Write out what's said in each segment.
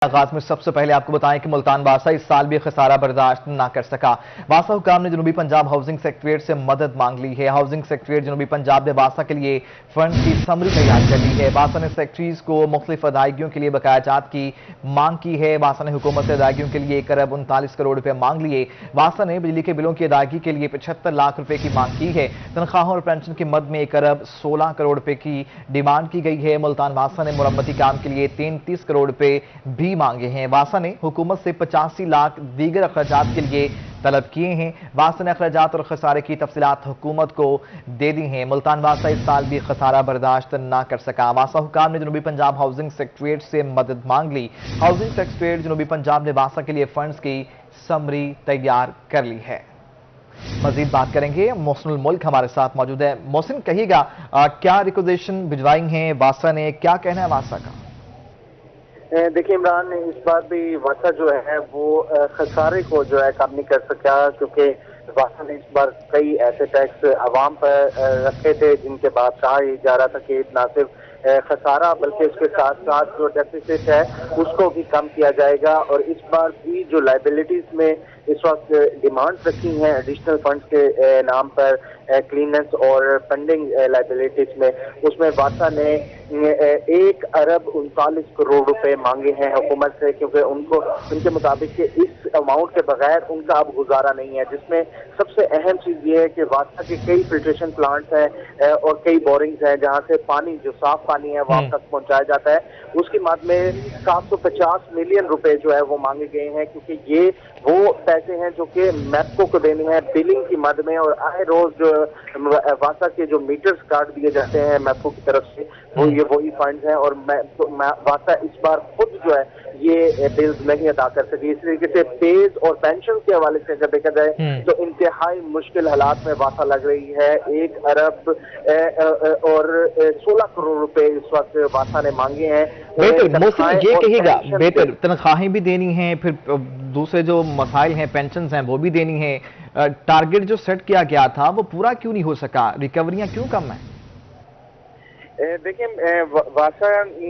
آغاز میں سب سے پہلے آپ کو بتائیں کہ ملتان واسا اس سال بھی خسارہ برداشت نہ کر سکا۔ واسا حکام نے جنوبی پنجاب ہاؤسنگ سیکریٹریٹ سے مدد مانگ لی ہے۔ ہاؤسنگ سیکریٹریٹ جنوبی پنجاب نے واسا کے لیے فنڈ کی سمری تیار کر لی ہے۔ واسا نے سیکٹریز کو مختلف ادائیگیوں کے لیے بقایا جات کی مانگ کی ہے۔ واسا نے حکومت سے ادائیگیوں کے لیے 1.39 کروڑ مانگ لیے۔ واسا نے بجلی کے بلوں کی ادائیگی کے لیے 75 لاکھ روپے کی مانگ کی ہے۔ تنخواہوں اور پینشن کی مد میں 1.16 کروڑ روپے کی ڈیمانڈ کی گئی ہے۔ ملتان واسا نے مرمتی کام کے لیے 33 کروڑ روپے بھی مانگے ہیں۔ واسا نے حکومت سے 85 لاکھ دیگر اخراجات کے لیے طلب کیے ہیں۔ واسا نے اخراجات اور خسارے کی تفصیلات حکومت کو دے دی ہیں۔ ملتان واسا اس سال بھی خسارہ برداشت نہ کر سکا۔ واسا حکام نے جنوبی پنجاب ہاؤسنگ سیکریٹریٹ سے مدد مانگ لی۔ ہاؤسنگ سیکریٹریٹ جنوبی پنجاب نے واسا کے لیے فنڈز کی سمری تیار کر لی ہے۔ مزید بات کریں گے، محسن الملک ہمارے ساتھ موجود ہے۔ محسن، کہیے گا کیا ریکوزیشن بھجوائی ہیں واسا نے، کیا کہنا ہے واسا کا؟ دیکھیں عمران، اس بار بھی واسا جو ہے وہ خسارے کو جو ہے کم نہیں کر سکا، کیونکہ واسا نے اس بار کئی ایسے ٹیکس عوام پر رکھے تھے جن کے بعد کہا جا رہا تھا کہ نہ صرف خسارہ بلکہ اس کے ساتھ ساتھ جو ڈیفیسٹ ہے اس کو بھی کم کیا جائے گا۔ اور اس بار بھی جو لائبلٹیز میں اس وقت ڈیمانڈز رکھی ہیں ایڈیشنل فنڈز کے نام پر کلیننس اور فنڈنگ لائبلٹیز میں، اس میں واسا نے 1.39 کروڑ روپے مانگے ہیں حکومت سے، کیونکہ ان کے مطابق کہ اس اماؤنٹ کے بغیر ان کا اب گزارا نہیں ہے، جس میں سب سے اہم چیز یہ ہے کہ واسا کے کئی فلٹریشن پلانٹس ہیں اور کئی بورنگز ہیں جہاں سے پانی جو صاف پانی ہے وہ آپ تک پہنچایا جاتا ہے۔ اس کی مد میں 750 ملین روپے جو ہے وہ مانگے گئے ہیں، کیونکہ یہ وہ پیسے ہیں جو کہ میپکو کو دینے ہیں بلنگ کی مد میں، اور آئے روز جو واسا کے جو میٹرز کاٹ دیے جاتے ہیں میپکو کی طرف سے وہی فنڈز ہیں، اور واسا اس بار خود جو ہے یہ بلز نہیں ادا کر سکی۔ اس طریقے سے پیز اور پینشن کے حوالے سے اگر دیکھا جائے تو انتہائی مشکل حالات میں واسا لگ رہی ہے۔ 1 ارب اور 16 کروڑ روپے اس وقت واسا نے مانگے ہیں۔ بہتر، یہ کہیے گا بہتر تنخواہیں بھی دینی ہیں، پھر دوسرے جو مسائل ہیں پینشنز ہیں وہ بھی دینی ہیں، ٹارگٹ جو سیٹ کیا گیا تھا وہ پورا کیوں نہیں ہو سکا؟ ریکوریاں کیوں کم ہیں؟ دیکھیں، واسا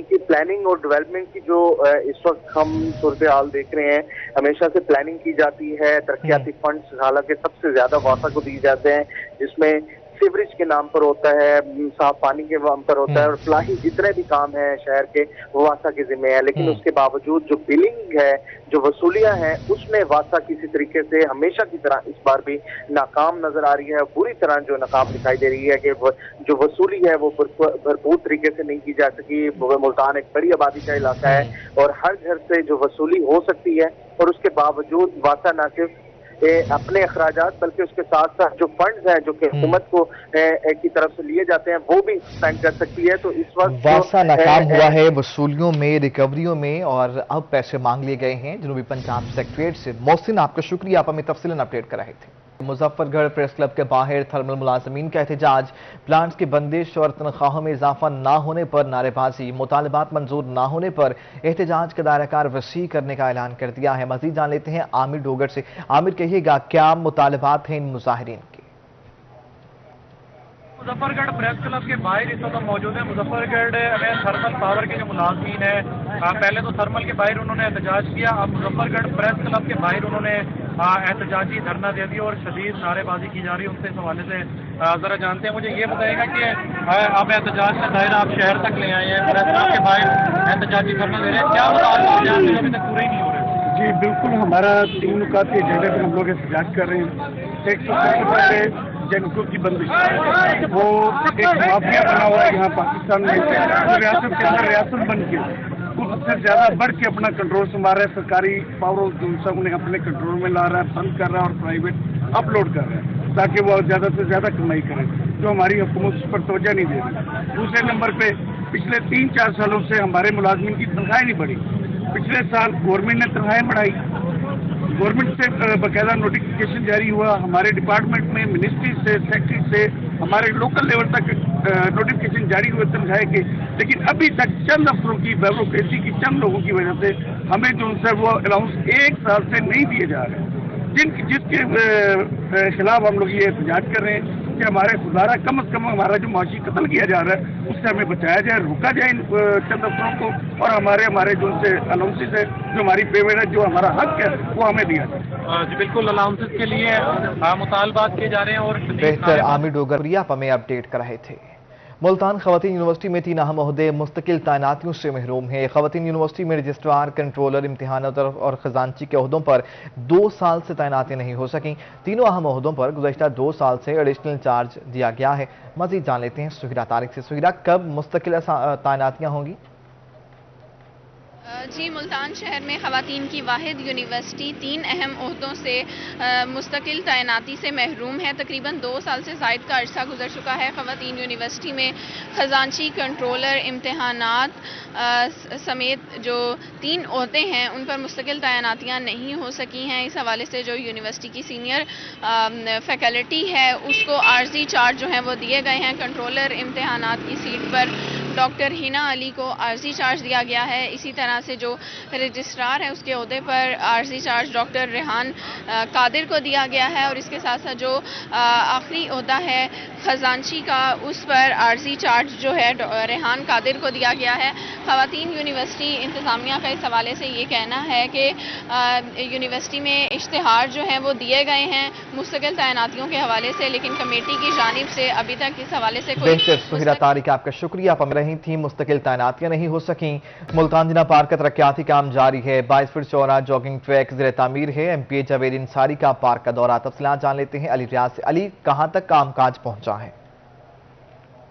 کی پلاننگ اور ڈیولپمنٹ کی جو اس وقت ہم صورتحال دیکھ رہے ہیں، ہمیشہ سے پلاننگ کی جاتی ہے، ترقیاتی فنڈز حالانکہ سب سے زیادہ واسا کو دیے جاتے ہیں، جس میں سیوریج کے نام پر ہوتا ہے، صاف پانی کے نام پر ہوتا ہے، اور فلاحی جتنے بھی کام ہیں شہر کے وہ واسا کے ذمہ ہے۔ لیکن اس کے باوجود جو بلنگ ہے، جو وصولیاں ہیں، اس میں واسا کسی طریقے سے ہمیشہ کی طرح اس بار بھی ناکام نظر آ رہی ہے، بری طرح جو ناکام دکھائی دے رہی ہے کہ جو وصولی ہے وہ بھرپور طریقے سے نہیں کی جا سکی۔ ملتان ایک بڑی آبادی کا علاقہ ہے اور ہر گھر سے جو وصولی ہو سکتی ہے، اور اس کے باوجود واسا نہ صرف اپنے اخراجات بلکہ اس کے ساتھ ساتھ جو فنڈز ہیں جو کہ حکومت کو کی طرف سے لیے جاتے ہیں وہ بھی اسپینڈ کر سکتی ہے۔ تو اس وقت واسا ناکام ہوا ہے وصولیوں میں، ریکوریوں میں، اور اب پیسے مانگ لیے گئے ہیں جنوبی پنجاب سیکریٹریٹ سے۔ محسن، آپ کا شکریہ، آپ ہمیں تفصیلاً اپڈیٹ کر رہے تھے۔ مظفر گڑھ پریس کلب کے باہر تھرمل ملازمین کا احتجاج، پلانٹس کی بندش اور تنخواہوں میں اضافہ نہ ہونے پر نعرے بازی، مطالبات منظور نہ ہونے پر احتجاج کا دائرہ کار وسیع کرنے کا اعلان کر دیا ہے۔ مزید جان لیتے ہیں عامر ڈوگر سے۔ عامر، کہیے گا کیا مطالبات ہیں ان مظاہرین کے؟ مظفر گڑھ پریس کلب کے باہر اس وقت موجود ہیں۔ مظفر گڑھ میں تھرمل پاور کے جو ملازمین ہیں، پہلے تو تھرمل کے باہر انہوں نے احتجاج کیا، اب مظفر گڑھ پریس کلب کے باہر انہوں نے احتجاجی دھرنا دے دیا اور شدید نعرے بازی کی جا رہی ہے۔ ان سے اس حوالے سے ذرا جانتے ہیں، مجھے یہ بتائے گا کہ اب احتجاج کا دائرہ آپ شہر تک لے آئے ہیں، پریس کلب کے باہر احتجاجی دھرنا دے رہے ہیں، کیا مطالبات ابھی تک پورے ہی نہیں ہو رہے؟ جی بالکل، ہمارا 3 نکات کے ایجنڈے پہ ہم لوگ احتجاج کر رہے ہیں۔ ایک تو سب سے پہلے جنکو کی بندش، وہ ایک مافیا بنا ہوا ہے یہاں پاکستان میں، ریاست کے اندر ریاست بن کے خود سے زیادہ بڑھ کے اپنا کنٹرول سنبھال رہا ہے، سرکاری پاوروں جو سب انہیں اپنے کنٹرول میں لا رہا ہے، بند کر رہا ہے اور پرائیویٹ اپلوڈ کر رہا ہے تاکہ وہ زیادہ سے زیادہ کمائی کریں، جو ہماری حکومت اس پر توجہ نہیں دے رہی۔ دوسرے نمبر پہ پچھلے 3-4 سالوں سے ہمارے ملازمین کی تنخواہیں نہیں بڑھی۔ پچھلے سال گورنمنٹ نے تنخواہیں بڑھائی، گورنمنٹ سے باقاعدہ نوٹیفیکیشن جاری ہوا، ہمارے ڈپارٹمنٹ میں منسٹری سے سیکٹری سے ہمارے لوکل لیول تک نوٹیفیکیشن جاری ہوئے تنخواہیں کے، لیکن ابھی تک چند افسروں کی بیوروکریسی کی چند لوگوں کی وجہ سے ہمیں جو ان سے وہ الاؤنس 1 سال سے نہیں دیے جا رہے، جس کے خلاف ہم لوگ یہ احتجاج کر رہے ہیں۔ कि हमारे गुजारा कम से कम हमारा जो माशी कत्ल किया जा रहा है उससे हमें बचाया जाए, रोका जाए इन चंद अफसरों को, और हमारे जो उनसे अलाउंसेस है, जो हमारी पेमेंट है, जो हमारा हक है, वो हमें दिया जाए। जी बिल्कुल, अलाउंसेस के लिए मुतालबात किए जा रहे हैं। और बेहतर आमिर डोगरिया आप हमें अपडेट कर रहे थे। मुल्तान खवातीन यूनिवर्सिटी में 3 अहम ओहदे मुस्तकिल तैनातियों से महरूम है। खवातीन यूनिवर्सिटी में रजिस्ट्रार, कंट्रोलर, इम्तिहानात और खजानची के ओहदों पर 2 साल से तैनाती नहीं हो सकी। तीनों अहम ओहदों पर गुज़श्ता 2 साल से एडिशनल चार्ज दिया गया है। मज़ीद जान लेते हैं सुहिरा तारिक से। सुहिरा, कब मुस्तकिल तैनातियाँ होंगी? जी, मुल्तान शहर में ख़वातीन की वाहिद यूनिवर्सिटी 3 अहम ओहदों से मुस्तकिल तैनाती से महरूम है। तकरीबन 2 साल से ज़ायद का अरसा गुजर चुका है। ख़वातीन यूनिवर्सिटी में खजानची, कंट्रोलर, इम्तिहानात समेत जो 3 ओहदे हैं उन पर मुस्तकिल तैनातियाँ नहीं हो सकी हैं। इस हवाले से जो यूनिवर्सिटी की सीनियर फैकल्टी है उसको आर्जी चार्ज जो हैं वो दिए गए हैं। कंट्रोलर इम्तिहानात की सीट पर डॉक्टर हिना अली को आर्जी चार्ज दिया गया है। इसी तरह से जो रजिस्ट्रार है उसके ओहदे पर आर्जी चार्ज डॉक्टर रेहान कादिर को दिया गया है। और इसके साथ साथ जो आखिरी ओहदा है खजानची का, उस पर आर्जी चार्ज जो है रेहान कादिर को दिया गया है। ख़वातीन यूनिवर्सिटी इंतज़ामिया का इस हवाले से ये कहना है कि यूनिवर्सिटी में इश्तिहार जो हैं वो दिए गए हैं मुस्तकिल तैनातियों के हवाले से, लेकिन कमेटी की जानिब से अभी तक इस हवाले से कोई बेहतर सुहिरा तारिक, आपका शुक्रिया। आप रही थी मुस्तकिल तैनातियां नहीं हो सकी। मुल्तान जिना पार्क का तरक्याती काम जारी है। 22 फीट चौड़ा जॉगिंग ट्रैक ज़ेर तामीर है। एमपीए जावेद इंसारी का पार्क का दौरा। तफसीलात जान लेते हैं अली रियाज से। अली, कहां तक कामकाज पहुंचा है?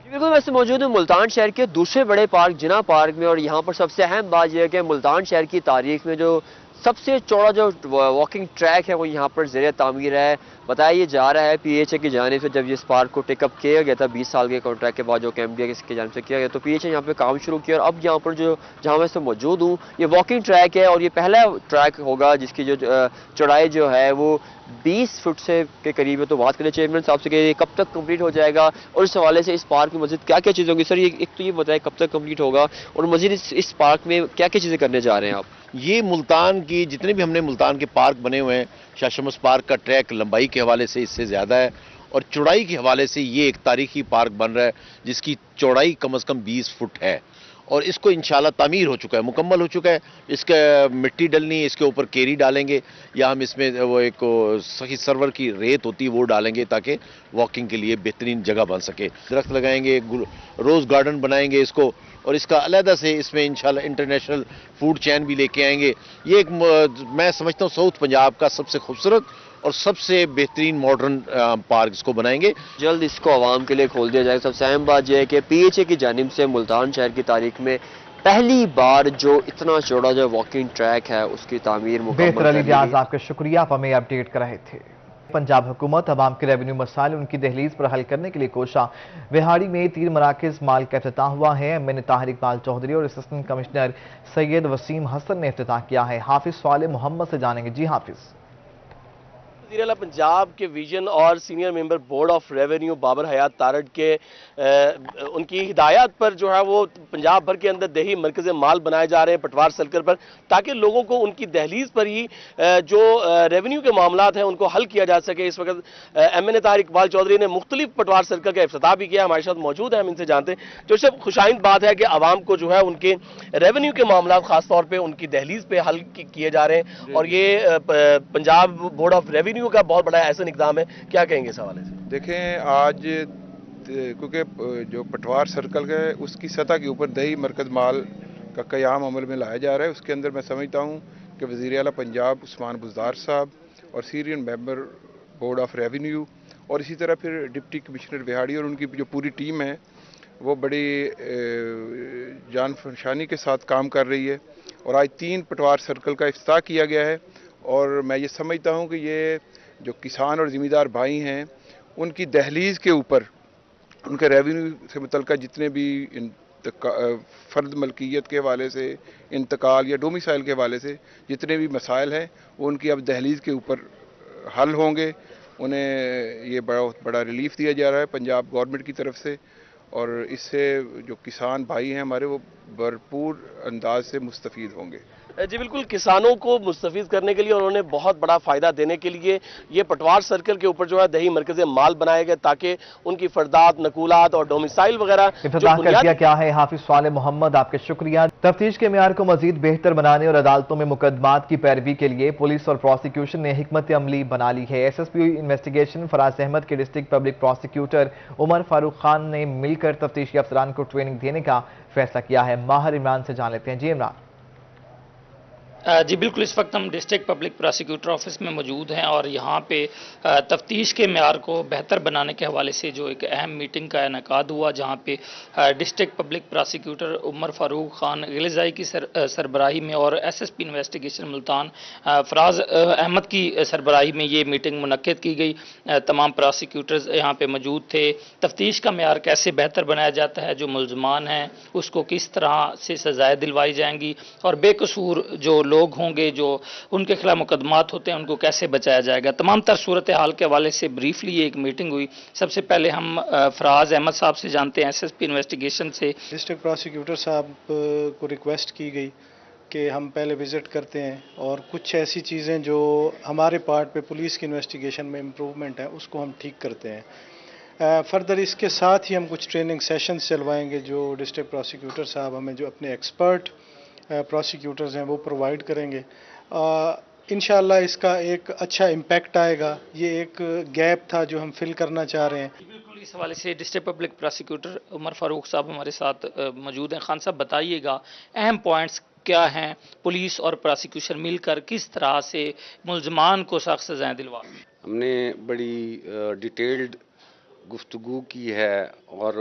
बिल्कुल, वैसे मौजूद है मुल्तान शहर के दूसरे बड़े पार्क जिना पार्क में, और यहाँ पर सबसे अहम बात यह है कि मुल्तान शहर की तारीख में जो सबसे चौड़ा जो वॉकिंग ट्रैक है वो यहाँ पर ज़ेर तामीर है। बताया जा रहा है पीएचए की जानिब से, जब इस पार्क को टेकअप किया गया था 20 साल के कॉन्ट्रैक्ट के बाद जो कैम्बिया की जानिब से किया गया, तो पीएचए यहाँ पे काम शुरू किया। और अब यहाँ पर जो जहाँ मैं से मौजूद हूँ ये वॉकिंग ट्रैक है, और ये पहला ट्रैक होगा जिसकी जो चौड़ाई जो है वो 20 फुट से के करीब है। तो बात करें चेयरमैन साहब से कि ये कब तक कंप्लीट हो जाएगा, और इस हवाले से इस पार्क में मज़ीद क्या क्या चीज़ें होंगी। सर, ये एक तो ये बताएं कब तक कंप्लीट होगा, और मज़ीद इस पार्क में क्या क्या चीज़ें करने जा रहे हैं आप? ये मुल्तान की जितने भी हमने मुल्तान के पार्क बने हुए हैं, शाह शमस पार्क का ट्रैक लंबाई के हवाले से इससे ज़्यादा है, और चौड़ाई के हवाले से ये एक तारीखी पार्क बन रहा है जिसकी चौड़ाई कम से कम 20 फुट है। और इसको इंशाल्लाह तामीर हो चुका है, मुकम्मल हो चुका है। इसका मिट्टी डलनी, इसके ऊपर केरी डालेंगे, या हम इसमें वो एक सही सर्वर की रेत होती है वो डालेंगे ताकि वॉकिंग के लिए बेहतरीन जगह बन सके। दरख्त लगाएंगे, रोज़ गार्डन बनाएंगे इसको, और इसका अलहदा से इसमें इंशाल्लाह इंटरनेशनल फूड चैन भी लेके आएंगे। ये एक मैं समझता हूँ साउथ पंजाब का सबसे खूबसूरत और सबसे बेहतरीन मॉडर्न पार्क इसको बनाएंगे। जल्द इसको आवाम के लिए खोल दिया जाएगा। सबसे अहम बात यह है कि पीएचए की जानिब से मुल्तान शहर की तारीख में पहली बार जो इतना चौड़ा जो वॉकिंग ट्रैक है उसकी तामीर मुकम्मल। बेहतर अली रियाज, आपका शुक्रिया। आप हमें अपडेट कर रहे थे। पंजाब हुकूमत अवाम के रेवेन्यू मसाइल उनकी दहलीज पर हल करने के लिए कोशा। विहाड़ी में 3 मराकज़ माल का इफ्तिताह हुआ है। एमएनए ताहिर इकबाल चौधरी और असिस्टेंट कमिश्नर सैयद वसीम हसन ने इफ्तिताह किया है। हाफिज साले मोहम्मद से जानेंगे। जी हाफिज। वज़ीर आला पंजाब के विजन और senior member board of revenue Babar Hayat Tarar के उनकी हिदायत पर जो है वो पंजाब भर के अंदर दही मरकज़ माल बनाए जा रहे हैं पटवार सर्कल पर, ताकि लोगों को उनकी दहलीज पर ही जो रेवेन्यू के मामलात हैं उनको हल किया जा सके। इस वक्त एमएनए ताहिर इकबाल चौधरी ने मुख्तलिफ पटवार सर्कल का इफ्तिताह भी किया। हमारे साथ मौजूद है, हम इनसे जानते हैं। जो सब खुशाइंद बात है कि आवाम को जो है उनके रेवेन्यू के मामलात खासतौर पर उनकी दहलीज पे हल किए जा रहे हैं, और ये पंजाब बोर्ड ऑफ रेवेन्यू का बहुत बड़ा ऐसा इक़दाम है। क्या कहेंगे इस हवाले से? देखें, आज क्योंकि जो पटवार सर्कल है उसकी सतह के ऊपर दही मरकज़ माल का क़याम अमल में लाया जा रहा है। उसके अंदर मैं समझता हूँ कि वज़ीर आला पंजाब उस्मान बुज़दार साहब और senior member board of revenue और इसी तरह फिर डिप्टी कमिश्नर विहाड़ी और उनकी जो पूरी टीम है वो बड़ी जान फरशानी के साथ काम कर रही है। और आज 3 पटवार सर्कल का इफ्तिताह किया गया है, और मैं ये समझता हूँ कि ये जो किसान और ज़िम्मेदार भाई हैं उनकी दहलीज के ऊपर उनके रेवेन्यू से मुतल्लिक़ जितने भी फ़र्द मलकियत के हवाले से, इंतकाल या डोमिसाइल के हवाले से जितने भी मसाइल हैं वो उनकी अब दहलीज के ऊपर हल होंगे। उन्हें ये बहुत बड़ा रिलीफ दिया जा रहा है पंजाब गवर्नमेंट की तरफ से, और इससे जो किसान भाई हैं हमारे वो भरपूर अंदाज से मुस्तफ़ीद होंगे। जी बिल्कुल, किसानों को मुस्तफीद करने के लिए उन्होंने बहुत बड़ा फायदा देने के लिए ये पटवार सर्कल के ऊपर जो है दही मरकज़ माल बनाए गए ताकि उनकी फरदात, नकूलात और डोमिसाइल वगैरह इफ्तिताह कर दिया क्या है हाफिज साले मोहम्मद, आपके शुक्रिया। तफ्तीश के मेयार को मजीद बेहतर बनाने और अदालतों में मुकदमात की पैरवी के लिए पुलिस और प्रोसिक्यूशन ने हिकमत अमली बना ली है। SSP इन्वेस्टिगेशन फराज अहमद के district public prosecutor Umar Farooq Khan ने मिलकर तफ्तीशी अफसरान को ट्रेनिंग देने का फैसला किया है। माहिर इमरान से जान लेते हैं। जी इमरान। जी बिल्कुल, इस वक्त हम डिस्ट्रिक्ट पब्लिक प्रोसिक्यूटर ऑफिस में मौजूद हैं और यहाँ पे तफ्तीश के मेयार को बेहतर बनाने के हवाले से जो एक अहम मीटिंग का इनेकाद हुआ, जहाँ पे district public prosecutor Umar Farooq Khan Gilzai की सरबराही में और SSP इन्वेस्टिगेशन मुल्तान फराज अहमद की सरबराही में ये मीटिंग मुनक्किद की गई। तमाम प्रोसिक्यूटर्स यहाँ पे मौजूद थे। तफ्तीश का मेयार कैसे बेहतर बनाया जाता है, जो मुलजमान हैं उसको किस तरह से सजाएं दिलवाई जाएंगी और बेकसूर जो लोग होंगे जो उनके खिलाफ मुकदमात होते हैं उनको कैसे बचाया जाएगा, तमाम तर सूरत हाल के हवाले से ब्रीफली ये एक मीटिंग हुई। सबसे पहले हम फराज अहमद साहब से जानते हैं, SSP इन्वेस्टिगेशन से। डिस्ट्रिक्ट प्रोसिक्यूटर साहब को रिक्वेस्ट की गई कि हम पहले विज़िट करते हैं और कुछ ऐसी चीज़ें जो हमारे पार्ट पे पुलिस की इन्वेस्टिगेशन में इम्प्रूवमेंट है उसको हम ठीक करते हैं। फर्दर इसके साथ ही हम कुछ ट्रेनिंग सेशंस चलवाएंगे जो डिस्ट्रिक्ट प्रोसिक्यूटर साहब हमें जो अपने एक्सपर्ट प्रोसिक्यूटर्स हैं वो प्रोवाइड करेंगे। इंशाल्लाह इसका एक अच्छा इम्पैक्ट आएगा। ये एक गैप था जो हम फिल करना चाह रहे हैं। बिल्कुल, इस हवाले से district public prosecutor Umar Farooq साहब हमारे साथ मौजूद हैं। खान साहब, बताइएगा अहम पॉइंट्स क्या हैं, पुलिस और प्रोसिक्यूशन मिलकर किस तरह से मुलजमान को सख्त सजाएं दिलवा। हमने बड़ी डिटेल्ड गुफ्तगू की है और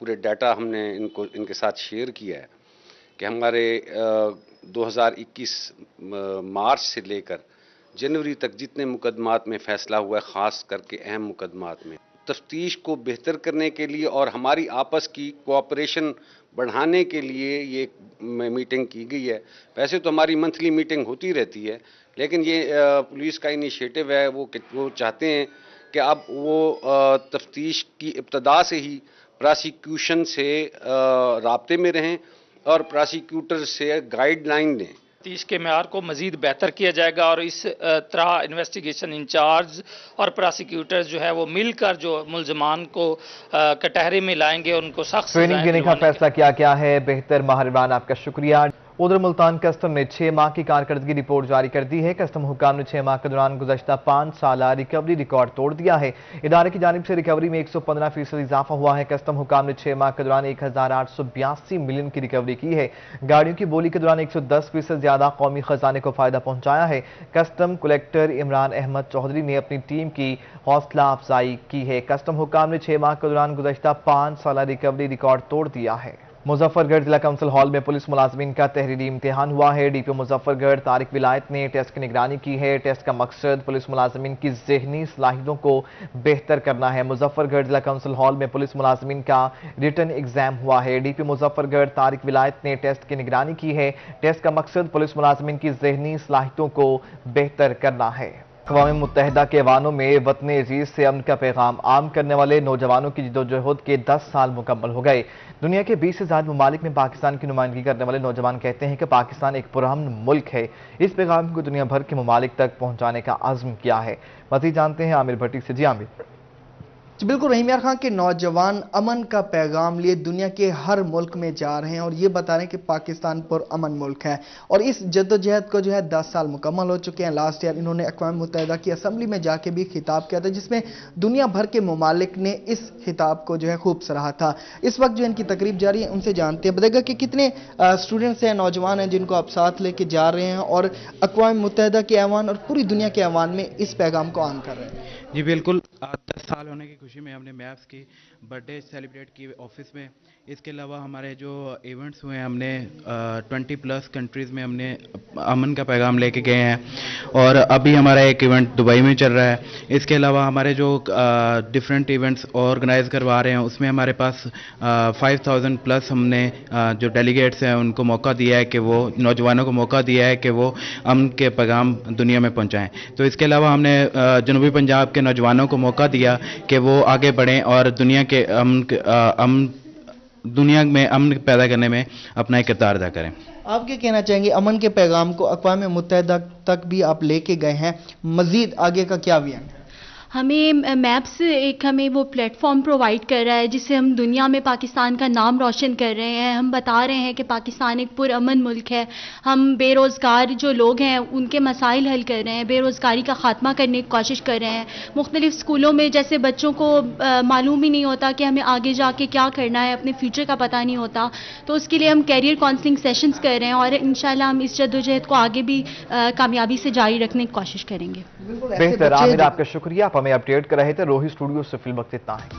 पूरे डाटा हमने इनके साथ शेयर किया है कि हमारे 2021 मार्च से लेकर जनवरी तक जितने मुकदमात में फ़ैसला हुआ है, ख़ास करके अहम मुकदमात में, तफ्तीश को बेहतर करने के लिए और हमारी आपस की कोऑपरेशन बढ़ाने के लिए ये मीटिंग की गई है। वैसे तो हमारी मंथली मीटिंग होती रहती है, लेकिन ये पुलिस का इनिशिएटिव है। वो चाहते हैं कि अब वो तफ्तीश की इब्तदा से ही प्रोसिक्यूशन से राब्ते में रहें और प्रोसिक्यूटर से गाइडलाइन दें। तफ्तीश के मेयार को मजीद बेहतर किया जाएगा और इस तरह इन्वेस्टिगेशन इंचार्ज और प्रोसिक्यूटर्स जो है वो मिलकर जो मुलजमान को कटहरे में लाएंगे और उनको सख्त ट्रेनिंग देने का फैसला किया गया है। बेहतर माहिर इमरान, आपका शुक्रिया। उधर मुल्तान कस्टम ने 6 माह की कारकर्दगी रिपोर्ट जारी कर दी है। कस्टम हुकाम ने 6 माह के दौरान गुज़श्ता 5 साल रिकवरी रिकॉर्ड तोड़ दिया है। इदारे की जानिब से रिकवरी में 115% इजाफा हुआ है। कस्टम हुकाम ने 6 माह के दौरान 1882 मिलियन की रिकवरी की है। गाड़ियों की बोली के दौरान 110% ज्यादा कौमी खजाने को फायदा पहुंचाया है। कस्टम कलेक्टर इमरान अहमद चौधरी ने अपनी टीम की हौसला अफजाई की है। कस्टम हुकाम ने 6 माह के दौरान गुज़श्ता 5 साल रिकवरी रिकॉर्ड तोड़ दिया है। मुजफ्फरगढ़ जिला काउंसिल हॉल में पुलिस मुलाजमीन का तहरीरी इम्तिहान हुआ है। DPO मुजफ्फरगढ़ तारिक विलायत ने टेस्ट की निगरानी की है। टेस्ट का मकसद पुलिस मुलाजमीन की ज़हनी सलाहियतों को बेहतर करना है। मुजफ्फरगढ़ जिला काउंसिल हॉल में पुलिस मुलाजमीन का रिटन एग्जाम हुआ है। DPO मुजफ्फरगढ़ तारिक विलायत ने टेस्ट की निगरानी की है। टेस्ट का मकसद पुलिस मुलाजमीन की ज़हनी सलाहियतों को बेहतर करना है। अक़वाम मुत्तहिदा के ऐवानों में वतन अजीज से अमन का पैगाम आम करने वाले नौजवानों की जिद्दोजहद के 10 साल मुकम्मल हो गए। दुनिया के 20 से ज़्यादा ममालिक में पाकिस्तान की नुमाइंदगी करने वाले नौजवान कहते हैं कि पाकिस्तान एक पुरअमन मुल्क है। इस पैगाम को दुनिया भर के ममालिक तक पहुँचाने का अज़्म किया है। मज़ीद जानते हैं आमिर भट्टी से। जी आमिर। बिल्कुल, रहीम यार खान के नौजवान अमन का पैगाम लिए दुनिया के हर मुल्क में जा रहे हैं और ये बता रहे हैं कि पाकिस्तान पर अमन मुल्क है और इस जद्दोजहद को जो है 10 साल मुकम्मल हो चुके हैं। लास्ट ईयर इन्होंने अक़वाम मुत्तहिदा की असम्बली में जाके भी खिताब किया था जिसमें दुनिया भर के ममालिक ने इस खिताब को जो है खूब सराहा था। इस वक्त जो इनकी तकरीब जारी है, उनसे जानते हैं, बताएगा कि कितने स्टूडेंट्स हैं, नौजवान हैं जिनको आप साथ लेके जा रहे हैं और अक़वाम मुत्तहिदा के ऐवान और पूरी दुनिया के ऐवान में इस पैगाम को आम कर रहे हैं। जी बिल्कुल, 10 साल होने की खुशी में हमने मैप्स की बर्थडे सेलिब्रेट की ऑफिस में। इसके अलावा हमारे जो इवेंट्स हुए हैं, हमने 20+ कंट्रीज़ में हमने अमन का पैगाम लेके गए हैं और अभी हमारा एक इवेंट दुबई में चल रहा है। इसके अलावा हमारे जो डिफरेंट इवेंट्स ऑर्गेनाइज करवा रहे हैं उसमें हमारे पास 5000+ हमने जो डेलीगेट्स हैं उनको मौका दिया है कि वो नौजवानों को मौका दिया है कि वो अमन के पैगाम दुनिया में पहुँचाएँ। तो इसके अलावा हमने जनूबी पंजाब के नौजवानों को मौका दिया कि वो आगे बढ़ें और दुनिया में अमन पैदा करने में अपना एक किरदार अदा करें। आप क्या कहना चाहेंगे, अमन के पैगाम को अक़वाम मुत्तहिदा तक भी आप लेके गए हैं, मजीद आगे का क्या विजन है? हमें मैप्स एक हमें वो प्लेटफॉर्म प्रोवाइड कर रहा है जिससे हम दुनिया में पाकिस्तान का नाम रोशन कर रहे हैं। हम बता रहे हैं कि पाकिस्तान एक पुरअमन मुल्क है। हम बेरोज़गार जो लोग हैं उनके मसाइल हल कर रहे हैं, बेरोज़गारी का ख़ात्मा करने की कोशिश कर रहे हैं। मुख्तलिफ़ स्कूलों में जैसे बच्चों को मालूम ही नहीं होता कि हमें आगे जाके क्या करना है, अपने फ्यूचर का पता नहीं होता, तो उसके लिए हम कैरियर काउंसलिंग सेशंस कर रहे हैं और इंशाल्लाह हम इस जद्दोजहद को आगे भी कामयाबी से जारी रखने की कोशिश करेंगे। बेहतर आमिर, आपका शुक्रिया, आप हमें अपडेट कर रहे थे। रोही स्टूडियो से फिल्म वक्त इतना है।